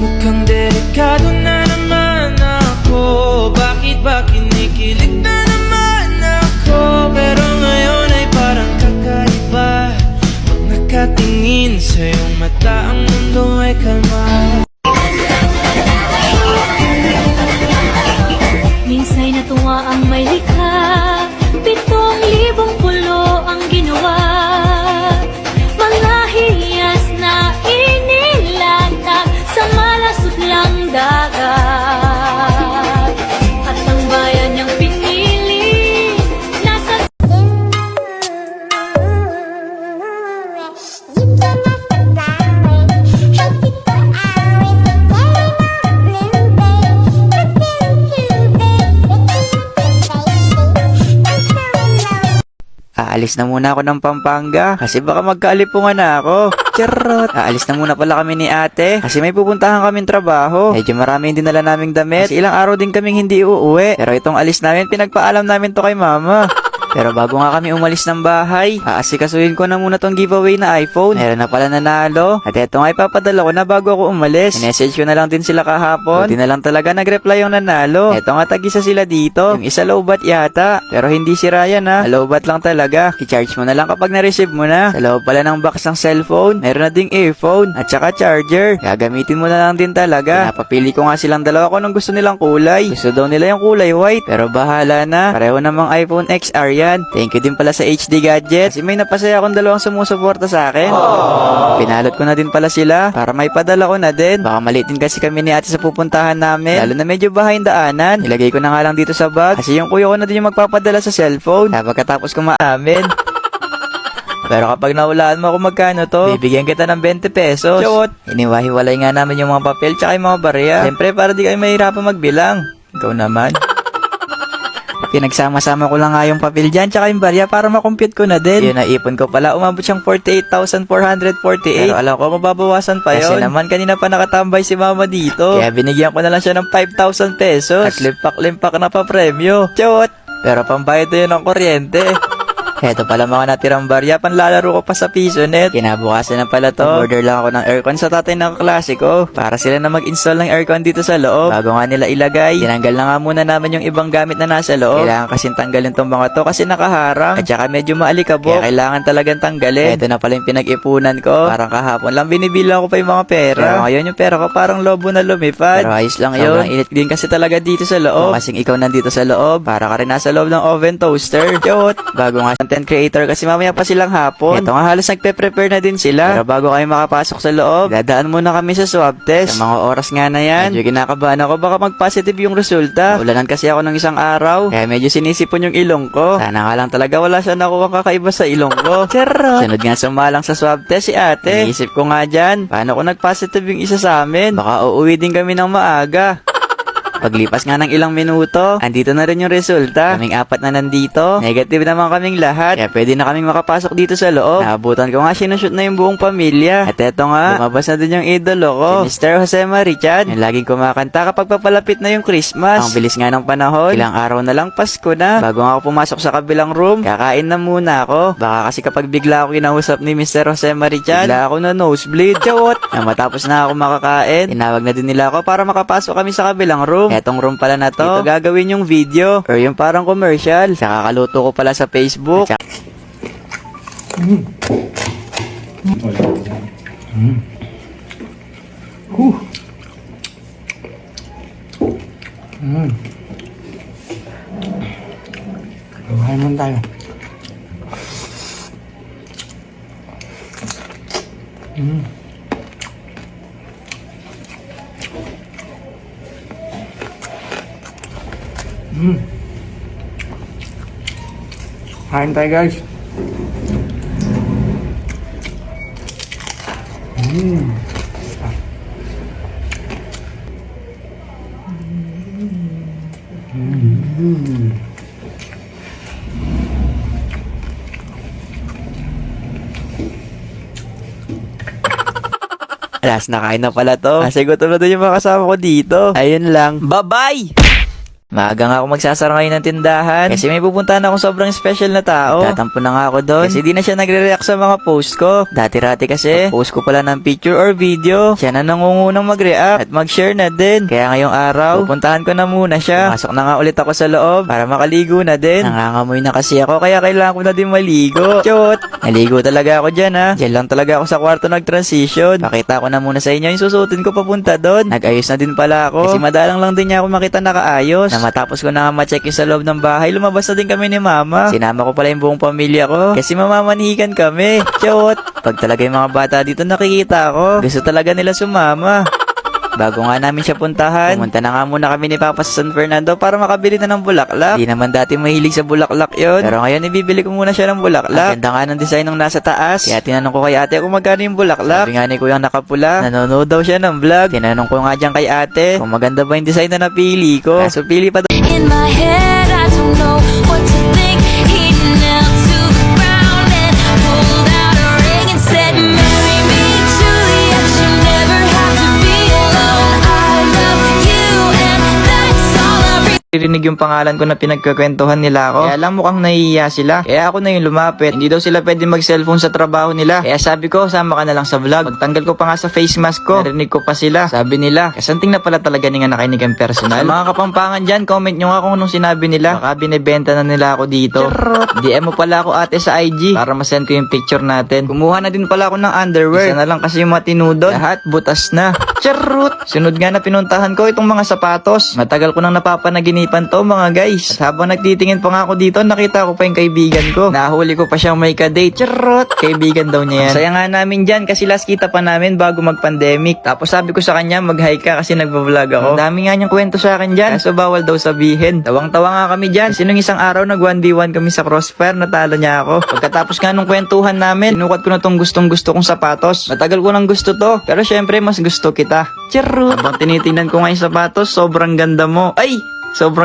Mukhang delikado na naman ako. Bakit ba kinikilig na naman ako? Pero ngayon ay parang kakaiba. Pag nakatingin sa iyong mata, ang mundo ay kalma. Minsa'y natuwa ang may likha, 7,000 pulo ang ginawa. Mga hiyas na inilatag sa malasot lang dagat. At ang bayan niyang pinili, nasa Aalis na muna ako ng Pampanga kasi baka magkaalipungan na ako. Charot! Aalis na muna pala kami ni ate kasi may pupuntahan kaming trabaho. Medyo marami din dinala naming damit kasi ilang araw din kaming hindi uuwi. Pero itong alis namin, pinagpaalam namin to kay mama. Pero bago nga kami umalis ng bahay, aasikasuhin ko na muna tong giveaway na iPhone. Meron na pala nanalo. At eto nga ipapadala ko na bago ako umalis. Message ko na lang din sila kahapon. Hindi na lang talaga nag-reply yung nanalo. Eto nga tag-isa sila dito. Yung isa lowbat yata. Pero hindi si Ryan ha. Lowbat lang talaga. I-charge mo na lang kapag na-receive mo na. Sa loob pala ng box ng cellphone, meron na ding earphone at saka charger. Gagamitin mo na lang din talaga. Napapili ko nga silang dalawa kung anong gusto nilang kulay. Gusto daw nila yung kulay white. Pero bahala na. Pareho namang iPhone XR yan. Thank you din pala sa HD Gadget kasi may napasaya akong dalawang sumusuporta sa akin. Pinalot ko na din pala sila para may padala ko na din. Baka maliit din kasi kami ni ate sa pupuntahan namin. Lalo na medyo bahay daanan. Nilagay ko na nga lang dito sa bag kasi yung kuya ko na din yung magpapadala sa cellphone. Pagkatapos kumaamin. Pero kapag nawalaan mo kung magkano to, bibigyan kita ng 20 pesos. Chot! Iniwahiwalay nga namin yung mga papel tsaka yung mga barya. Siyempre para di kayo mahirapan magbilang. Ikaw naman. Pinagsama-sama ko lang nga yung papel dyan tsaka yung barya para makompute ko na din. Yun, naipon ko pala. Umabot siyang 48,448. Pero alam ko mababawasan pa yun. Kasi naman kanina pa nakatambay si mama dito. Kaya binigyan ko na lang siya ng 5,000 pesos. At limpak-limpak na pa premyo. Chot! Pero pambayad na yun ng kuryente. Eto pala mga natirang barya, panlalaro ko pa sa PisoNet. Kinabukasan na pala to. Order lang ako ng aircon sa tatay ng kaklase ko para sila na mag-install ng aircon dito sa loob. Bago nga nila ilagay, tinanggal na nga muna namin yung ibang gamit na nasa loob. Kailangan kasing tanggalin tong mga to kasi nakaharang. At saka medyo maalikabok. Kaya kailangan talagang tanggalin. Eto na pala yung pinag-ipunan ko. Parang kahapon lang binibilang ko pa yung mga pera. Pero ngayon yung pera ko parang lobo na lumipad. Pero ayos lang yun. Init din kasi talaga dito sa loob. Kasing ikaw nandito sa loob, para ka rin nasa loob ng oven toaster. Cute! Bago nga content creator kasi mamaya pa silang hapon. Ito nga halos nagpe-prepare na din sila. Pero bago kayo makapasok sa loob, dadaan muna kami sa swab test. Sa mga oras nga na yan, medyo kinakabahan ako baka mag-positive yung resulta. Ulanan kasi ako ng isang araw, kaya medyo sinisipon yung ilong ko. Sana nga lang talaga wala siya nakuha kakaiba sa ilong ko. Charot! Sunod nga sumalang sa swab test si ate. Iisip ko nga dyan, paano kung nag-positive yung isa sa amin? Baka uuwi din kami ng maaga. Paglipas nga ng ilang minuto, andito na rin yung resulta. Kaming apat na nandito. Negative naman kaming lahat. Kaya pwede na kaming makapasok dito sa loob. Naabutan ko nga sinushoot na yung buong pamilya. At eto nga, lumabas na din yung idolo ko, si Mr. Jose Marichan. Yung laging kumakanta kapag papalapit na yung Christmas. Ang bilis nga ng panahon. Ilang araw na lang Pasko na. Bago nga ako pumasok sa kabilang room, kakain na muna ako. Baka kasi kapag bigla ako kinausap ni Mr. Jose Marichan, bigla ako na nosebleed. Chawot! Na matapos na ako makakain, tinawag na din nila ako para makapasok kami sa kabilang room. Etong room pala na to, dito gagawin yung video or yung parang commercial. Sa kakaluto ko pala sa Facebook. Kumain muna tayo. Kain tayo guys. Alas, nakain na pala to. Kasi gutom na doon yung mga kasama ko dito. Ayun lang. Bye-bye! Maaga nga ako magsasara ngayon ng tindahan kasi may pupuntahan akong sobrang special na tao. Tatampo na nga ako doon kasi di na siya nagre-react sa mga post ko. Dati-rati kasi, post ko pala ng picture or video, siya na nangungunang mag-react at mag-share na din. Kaya ngayong araw, pupuntahan ko na muna siya. Pasok na nga ulit ako sa loob para makaligo na din. Nangangamoy na kasi ako kaya kailangan ko na din maligo. Chot! Naligo talaga ako dyan ha. Diyan lang talaga ako sa kwarto nag-transition. Pakita ko na muna sa inyo yung susutin ko papunta doon. Nag-ayos na din pala ako kasi madalang lang din niya ako makita nakaayos. Na matapos ko na nga ma-check yung sa loob ng bahay, lumabas na din kami ni mama. Sinama ko pala yung buong pamilya ko kasi mamamanhikan kami. Chot! Pag talaga yung mga bata dito nakikita ko, gusto talaga nila sumama. Bago nga namin siya puntahan, pumunta na nga muna kami ni Papa sa San Fernando para makabili na ng bulaklak. Di naman dati mahilig sa bulaklak yon, pero ngayon ibibili ko muna siya ng bulaklak. Ang ganda nga ng design ng nasa taas. Kaya tinanong ko kay ate kung magkano yung bulaklak. Sabi nga ni Kuyang nakapula, nanonood daw siya ng vlog. Tinanong ko nga dyan kay ate kung maganda ba yung design na napili ko. Kaso pili pa daw. In my head, I don't know what to think. He knelt to the ground and pulled out a ring and said, "Marry me, Juliet. You never have to be alone. I love you, and that's all I really." Rinig yung pangalan ko na pinagkakwentuhan nila ako. Kaya lang mukhang nahihiya sila. Kaya ako na yung lumapit. Hindi daw sila pwede mag-cellphone sa trabaho nila. Kaya sabi ko, sama ka na lang sa vlog. Pagtanggal ko pa nga sa face mask ko, narinig ko pa sila. Sabi nila, kasanting na pala talaga ni nga nakinigang personal. Sa mga kapampangan dyan, comment nyo nga kung anong sinabi nila. Baka binibenta na nila ako dito. Charot! DM mo pala ako ate sa IG para masend ko yung picture natin. Kumuha na din pala ako ng underwear. Isa na lang kasi yung matinudon. Lahat butas na. Charot! Sunod nga na pinuntahan ko itong mga sapatos. Matagal ko nang napapanaginipan to mga guys. At habang nagtitingin pa nga ako dito, nakita ko pa yung kaibigan ko. Nahuli ko pa siyang may ka-date. Charot! Kaibigan daw niya yan. Ang saya nga namin dyan kasi last kita pa namin bago mag-pandemic. Tapos sabi ko sa kanya, mag-hi ka kasi nagbablog ako. Ang dami nga niyang kwento sa akin dyan. Kaso bawal daw sabihin. Tawang-tawa nga kami dyan. Kasi nung isang araw nag 1v1 kami sa Crossfire, natalo niya ako. Pagkatapos nga nung kwentuhan namin, sinukat ko na tong gustong-gusto kong sapatos. Matagal ko nang gusto to. Pero syempre, mas gusto kita. Charot! Habang tinitingnan ko nga yung sapatos, sobrang ganda mo. Ay! Sobrang